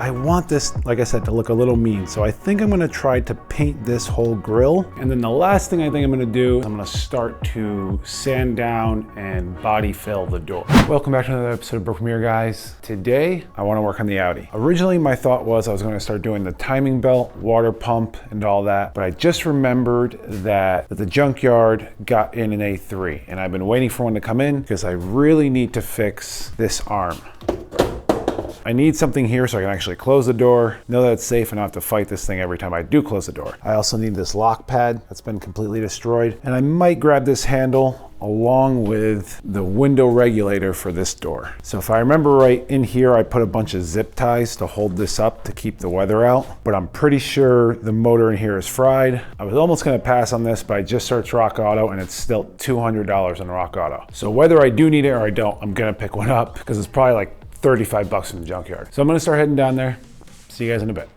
I want this, like I said, to look a little mean. So I think I'm gonna try to paint this whole grill. And then the last thing I think I'm gonna do, I'm gonna start to sand down and body fill the door. Welcome back to another episode of Bro Premier, guys. Today, I wanna work on the Audi. Originally, my thought was I was gonna start doing the timing belt, water pump, and all that. But I just remembered that the Junkyard got in an A3, and I've been waiting for one to come in because I really need to fix this arm. I need something here so I can actually close the door, know that it's safe and not have to fight this thing every time I do close the door. I also need this lock pad that's been completely destroyed, and I might grab this handle along with the window regulator for this door. So if I remember right, in here I put a bunch of zip ties to hold this up to keep the weather out, but I'm pretty sure the motor in here is fried. I was almost gonna pass on this, but I just searched Rock Auto and it's still $200 on Rock Auto. So whether I do need it or I don't, I'm gonna pick one up because it's probably like 35 bucks in the Junkyard. So I'm gonna start heading down there. See you guys in a bit.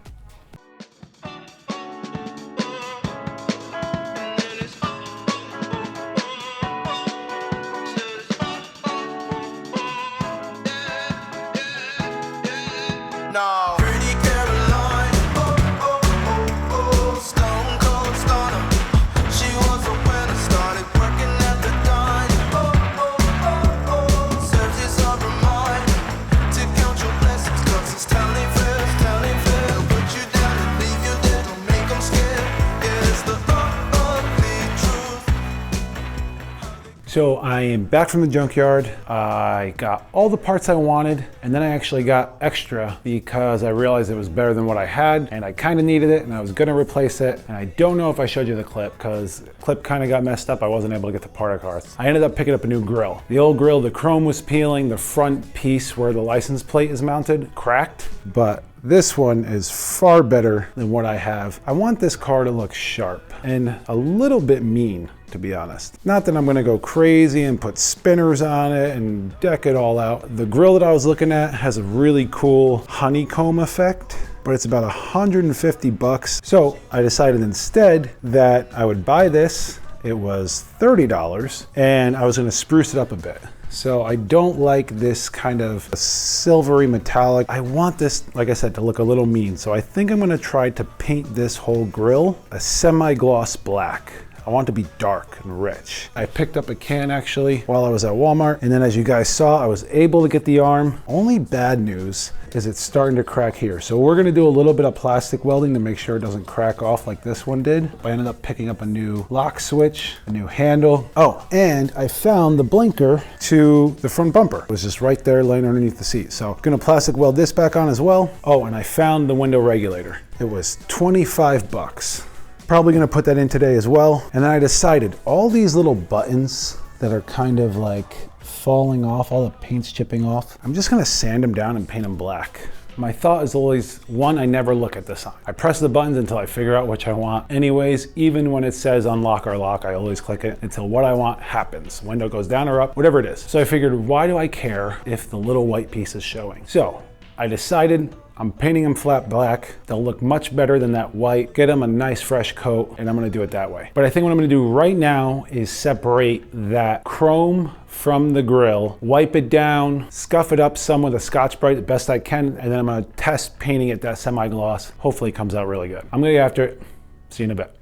So I am back from the Junkyard. I got all the parts I wanted, and then I actually got extra because I realized it was better than what I had, and I kind of needed it, and I was gonna replace it. And I don't know if I showed you the clip because the clip kind of got messed up. I wasn't able to get the part cards. I ended up picking up a new grill. The old grill, the chrome was peeling, the front piece where the license plate is mounted cracked, but this one is far better than what I have. I want this car to look sharp and a little bit mean, to be honest. Not that I'm gonna go crazy and put spinners on it and deck it all out. The grill that I was looking at has a really cool honeycomb effect, but it's about 150 bucks. So I decided instead that I would buy this. It was $30 and I was gonna spruce it up a bit. So I don't like this kind of silvery metallic. I want this, like I said, to look a little mean. So I think I'm gonna try to paint this whole grill a semi-gloss black. I want it to be dark and rich. I picked up a can actually while I was at Walmart. And then as you guys saw, I was able to get the arm. Only bad news is it's starting to crack here. So we're gonna do a little bit of plastic welding to make sure it doesn't crack off like this one did. I ended up picking up a new lock switch, a new handle. Oh, and I found the blinker to the front bumper. It was just right there laying underneath the seat. So I'm gonna plastic weld this back on as well. Oh, and I found the window regulator. It was 25 bucks. Probably gonna put that in today as well. And then I decided all these little buttons that are kind of like falling off, all the paint's chipping off, I'm just gonna sand them down and paint them black. My thought is always, one, I never look at the sign. I press the buttons until I figure out which I want. Anyways, even when it says unlock or lock, I always click it until what I want happens. Window goes down or up, whatever it is. So I figured, why do I care if the little white piece is showing? So I decided I'm painting them flat black. They'll look much better than that white. Get them a nice fresh coat, and I'm gonna do it that way. But I think what I'm gonna do right now is separate that chrome from the grill, wipe it down, scuff it up some with a Scotch-Brite the best I can, and then I'm gonna test painting it that semi-gloss. Hopefully it comes out really good. I'm gonna get after it. See you in a bit.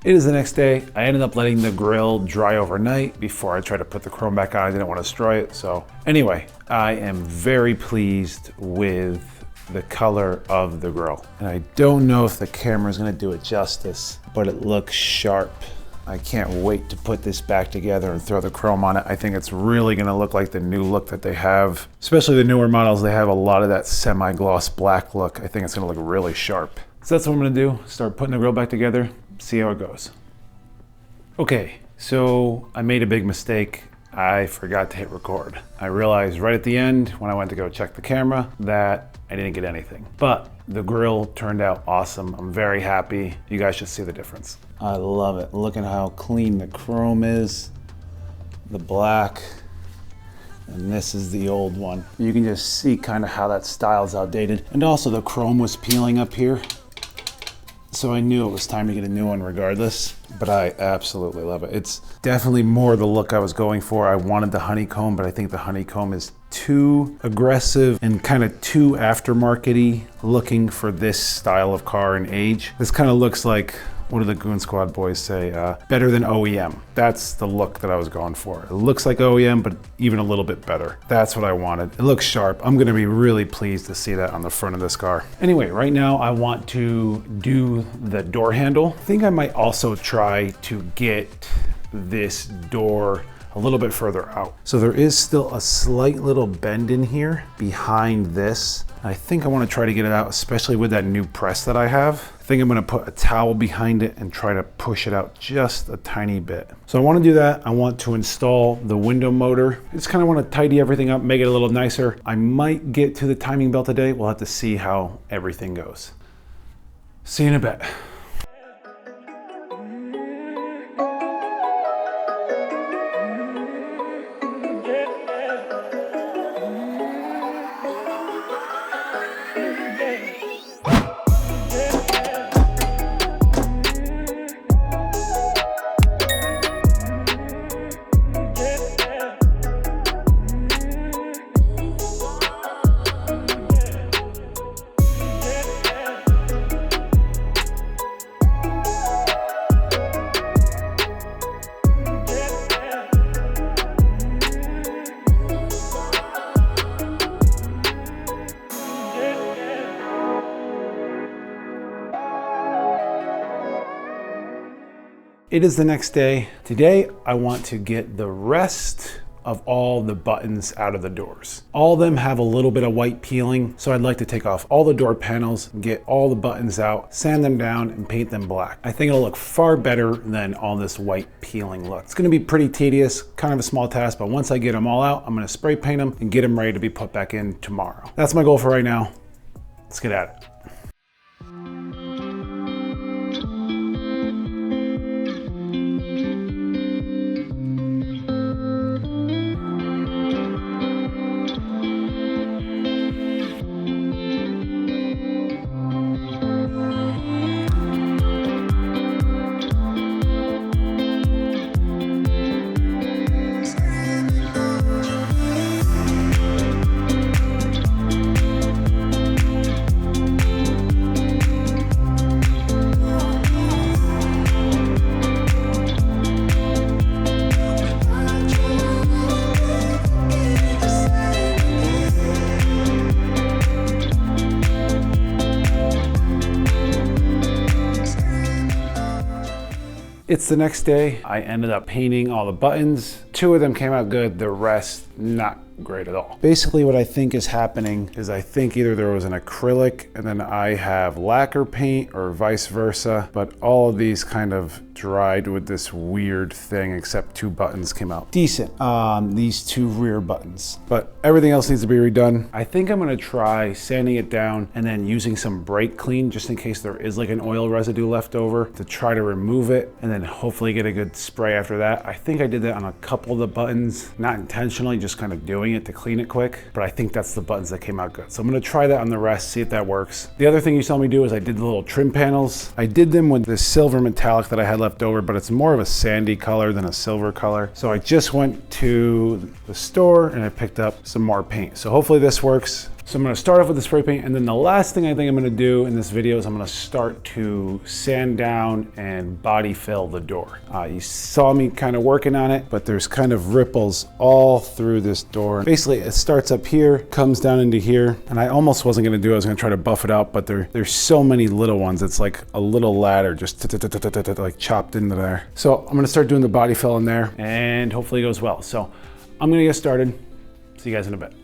It is the next day. I ended up letting the grill dry overnight before I tried to put the chrome back on. I didn't want to destroy it. So anyway, I am very pleased with the color of the grill. And I don't know if the camera is going to do it justice, but it looks sharp. I can't wait to put this back together and throw the chrome on it. I think it's really going to look like the new look that they have, especially the newer models. They have a lot of that semi-gloss black look. I think it's going to look really sharp. So that's what I'm going to do. Start putting the grill back together, see how it goes. Okay, so I made a big mistake. I forgot to hit record. I realized right at the end when I went to go check the camera that I didn't get anything. But the grill turned out awesome. I'm very happy. You guys should see the difference. I love it. Look at how clean the chrome is. The black. And this is the old one. You can just see kind of how that style's outdated. And also the chrome was peeling up here. So I knew it was time to get a new one regardless, but I absolutely love it. It's definitely more the look I was going for. I wanted the honeycomb, but I think the honeycomb is too aggressive and kind of too aftermarket-y looking for this style of car and age. This kind of looks like, what do the Goon Squad boys say? Better than OEM. That's the look that I was going for. It looks like OEM, but even a little bit better. That's what I wanted. It looks sharp. I'm gonna be really pleased to see that on the front of this car. Anyway, right now I want to do the door handle. I think I might also try to get this door a little bit further out. So there is still a slight little bend in here behind this. I think I want to try to get it out, especially with that new press that I have. I think I'm going to put a towel behind it and try to push it out just a tiny bit. So I want to do that. I want to install the window motor. I just kind of want to tidy everything up, make it a little nicer. I might get to the timing belt today. We'll have to see how everything goes. See you in a bit. It is the next day. Today, I want to get the rest of all the buttons out of the doors. All of them have a little bit of white peeling, so I'd like to take off all the door panels, get all the buttons out, sand them down, and paint them black. I think it'll look far better than all this white peeling look. It's gonna be pretty tedious, kind of a small task, but once I get them all out, I'm gonna spray paint them and get them ready to be put back in tomorrow. That's my goal for right now. Let's get at it. It's the next day. I ended up painting all the buttons. 2 of them came out good, the rest not great at all. Basically what I think is happening is I think either there was an acrylic and then I have lacquer paint or vice versa, but all of these kind of dried with this weird thing except 2 buttons came out decent. These 2 rear buttons, but everything else needs to be redone. I think I'm gonna try sanding it down and then using some brake clean just in case there is like an oil residue left over to try to remove it and then hopefully get a good spray after that. I think I did that on a couple of the buttons, not intentionally, just kind of doing it to clean it quick, but I think that's the buttons that came out good. So I'm gonna try that on the rest, see if that works. The other thing you saw me do is I did the little trim panels. I did them with this silver metallic that I had left over, but it's more of a sandy color than a silver color. So I just went to the store and I picked up some more paint. So hopefully this works. So I'm gonna start off with the spray paint, and then the last thing I think I'm gonna do in this video is I'm gonna start to sand down and body fill the door. You saw me kind of working on it, but there's kind of ripples all through this door. Basically, it starts up here, comes down into here, and I almost wasn't gonna do it. I was gonna try to buff it out, but there's so many little ones. It's like a little ladder just like chopped into there. So I'm gonna start doing the body fill in there, and hopefully it goes well. So I'm gonna get started. See you guys in a bit.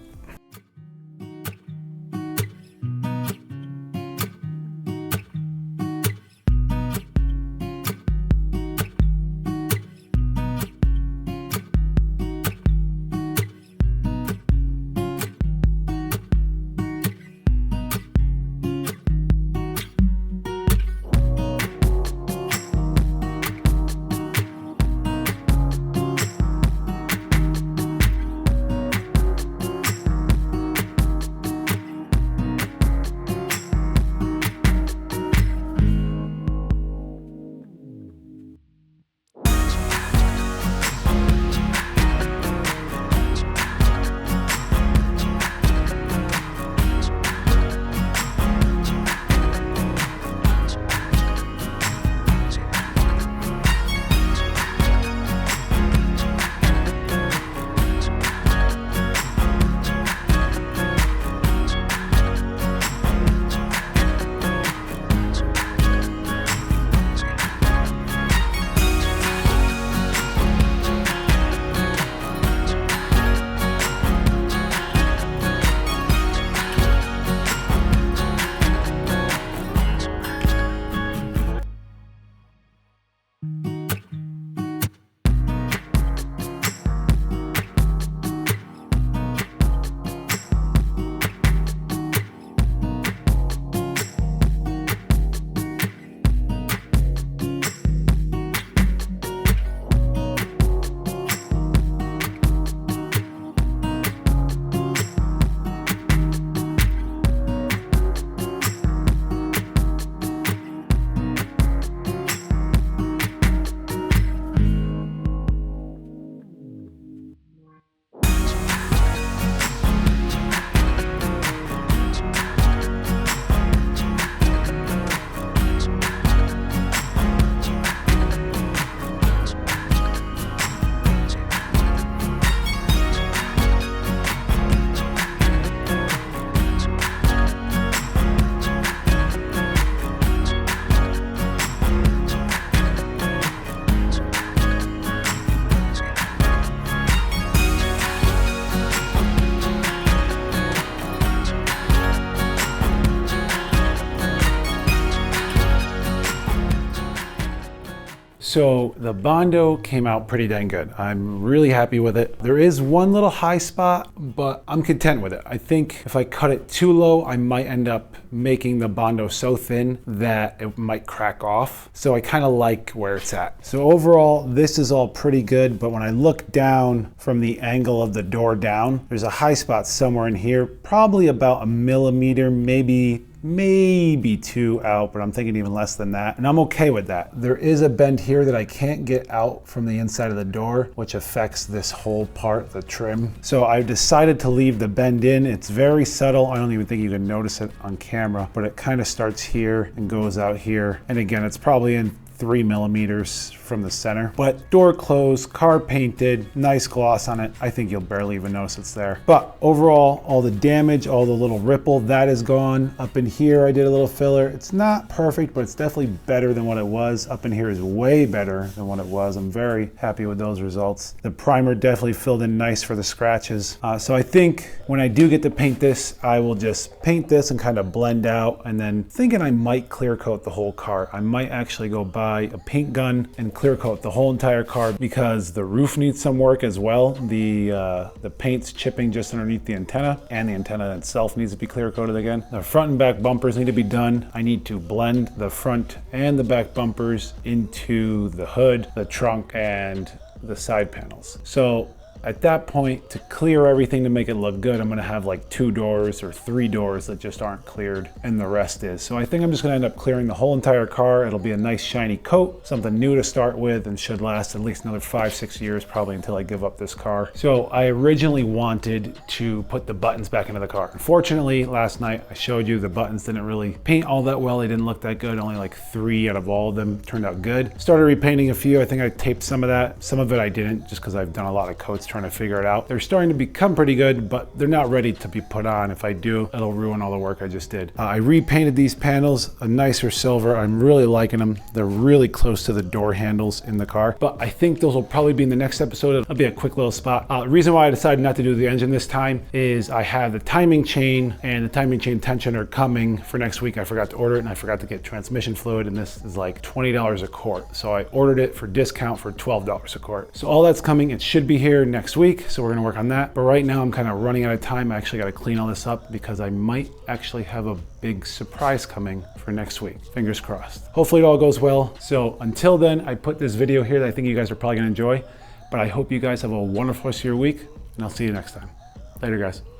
So the Bondo came out pretty dang good. I'm really happy with it. There is one little high spot, but I'm content with it. I think if I cut it too low, I might end up making the Bondo so thin that it might crack off. So I kind of like where it's at. So overall, this is all pretty good, but when I look down from the angle of the door down, there's a high spot somewhere in here, probably about 1 millimeter, maybe 2 out, but I'm thinking even less than that, and I'm okay with that. There is a bend here that I can't get out from the inside of the door, which affects this whole part, the trim. So I've decided to leave the bend in. It's very subtle. I don't even think you can notice it on camera, but it kind of starts here and goes out here. And again, it's probably in 3 millimeters from the center. But door closed, car painted, nice gloss on it. I think you'll barely even notice it's there. But overall, all the damage, all the little ripple, that is gone. Up in here, I did a little filler. It's not perfect, but it's definitely better than what it was. Up in here is way better than what it was. I'm very happy with those results. The primer definitely filled in nice for the scratches. So I think when I do get to paint this, I will just paint this and kind of blend out, and then thinking I might clear coat the whole car. I might actually go buy a paint gun and clear coat the whole entire car, because the roof needs some work as well. The paint's chipping just underneath the antenna, and the antenna itself needs to be clear coated again. The front and back bumpers need to be done. I need to blend the front and the back bumpers into the hood, the trunk, and the side panels. So at that point, to clear everything to make it look good, I'm gonna have like 2 doors or 3 doors that just aren't cleared, and the rest is. So I think I'm just gonna end up clearing the whole entire car. It'll be a nice shiny coat, something new to start with, and should last at least another 5-6 years probably until I give up this car. So I originally wanted to put the buttons back into the car. Unfortunately, last night I showed you the buttons didn't really paint all that well. They didn't look that good. Only like 3 out of all of them turned out good. Started repainting a few. I think I taped some of that. Some of it I didn't, just because I've done a lot of coats trying to figure it out. They're starting to become pretty good, but they're not ready to be put on. If I do, it'll ruin all the work I just did. I repainted these panels a nicer silver. I'm really liking them. They're really close to the door handles in the car, but I think those will probably be in the next episode. It'll be a quick little spot. The reason why I decided not to do the engine this time is I have the timing chain and the timing chain tensioner coming for next week. I forgot to order it, and I forgot to get transmission fluid, and this is like $20 a quart. So I ordered it for discount for $12 a quart. So all that's coming. It should be here next week, so we're gonna work on that. But right now I'm kind of running out of time. I actually got to clean all this up because I might actually have a big surprise coming for next week. Fingers crossed. Hopefully it all goes well. So until then, I put this video here that I think you guys are probably gonna enjoy, but I hope you guys have a wonderful rest of your week, and I'll see you next time. Later, guys.